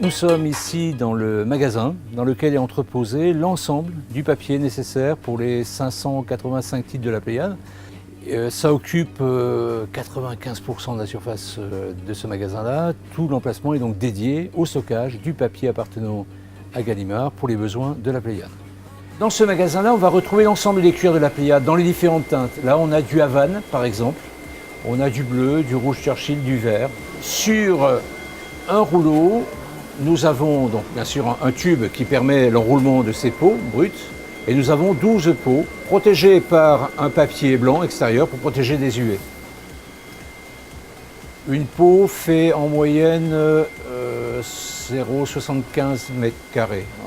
Nous sommes ici dans le magasin dans lequel est entreposé l'ensemble du papier nécessaire pour les 585 titres de la Pléiade. Ça occupe 95% de la surface de ce magasin-là. Tout l'emplacement est donc dédié au stockage du papier appartenant à Gallimard pour les besoins de la Pléiade. Dans ce magasin-là, on va retrouver l'ensemble des cuirs de la Pléiade dans les différentes teintes. Là, on a du Havane, par exemple. On a du bleu, du rouge Churchill, du vert. Sur un rouleau, nous avons donc bien sûr un tube qui permet l'enroulement de ces peaux brutes. Et nous avons 12 peaux protégées par un papier blanc extérieur pour protéger des UV. Une peau fait en moyenne 0,75 m².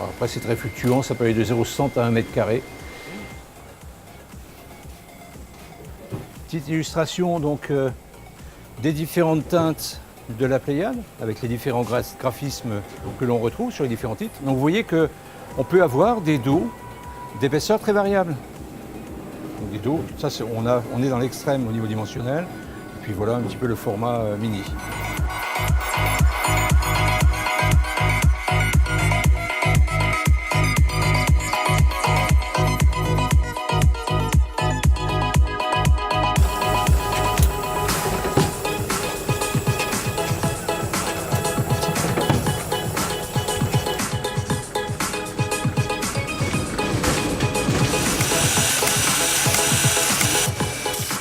Après c'est très fluctuant, ça peut aller de 0,60 à 1 m². Petite illustration donc des différentes teintes de la Pléiade, avec les différents graphismes que l'on retrouve sur les différents titres. Donc vous voyez qu'on peut avoir des dos d'épaisseur très variable. Donc des dos, ça on est dans l'extrême au niveau dimensionnel, et puis voilà un petit peu le format mini.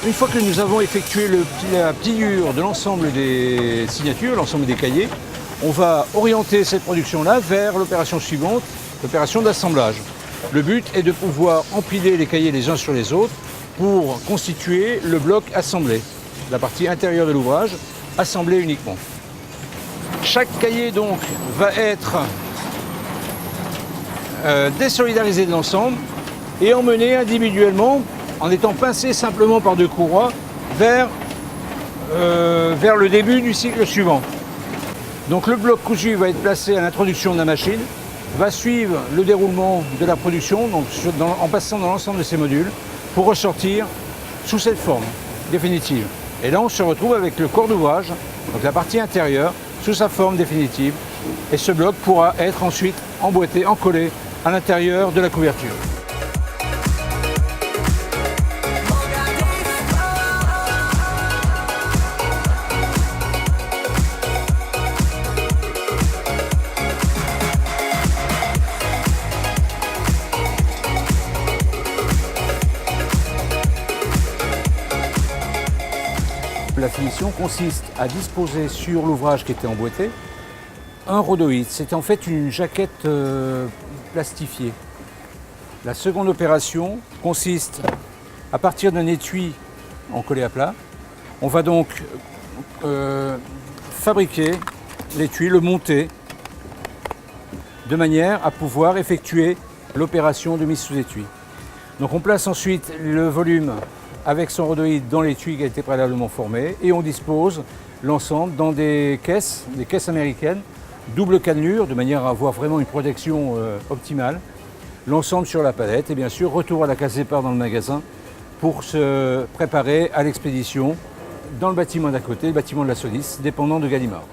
Une fois que nous avons effectué la pliure de l'ensemble des signatures, l'ensemble des cahiers, on va orienter cette production-là vers l'opération suivante, l'opération d'assemblage. Le but est de pouvoir empiler les cahiers les uns sur les autres pour constituer le bloc assemblé, la partie intérieure de l'ouvrage, assemblée uniquement. Chaque cahier donc va être désolidarisé de l'ensemble et emmené individuellement en étant pincé simplement par deux courroies vers le début du cycle suivant. Donc le bloc cousu va être placé à l'introduction de la machine, va suivre le déroulement de la production donc en passant dans l'ensemble de ces modules pour ressortir sous cette forme définitive. Et là on se retrouve avec le corps d'ouvrage, donc la partie intérieure, sous sa forme définitive. Et ce bloc pourra être ensuite emboîté, encollé à l'intérieur de la couverture. La finition consiste à disposer sur l'ouvrage qui était emboîté un rhodoïde. C'est en fait une jaquette plastifiée. La seconde opération consiste à partir d'un étui encollé à plat. On va donc fabriquer l'étui, le monter de manière à pouvoir effectuer l'opération de mise sous étui. Donc on place ensuite le volume avec son rhodoïde dans l'étui qui a été préalablement formé et on dispose l'ensemble dans des caisses américaines, double cannelure de manière à avoir vraiment une protection optimale, l'ensemble sur la palette et bien sûr retour à la case départ dans le magasin pour se préparer à l'expédition dans le bâtiment d'à côté, le bâtiment de la Solis, dépendant de Gallimard.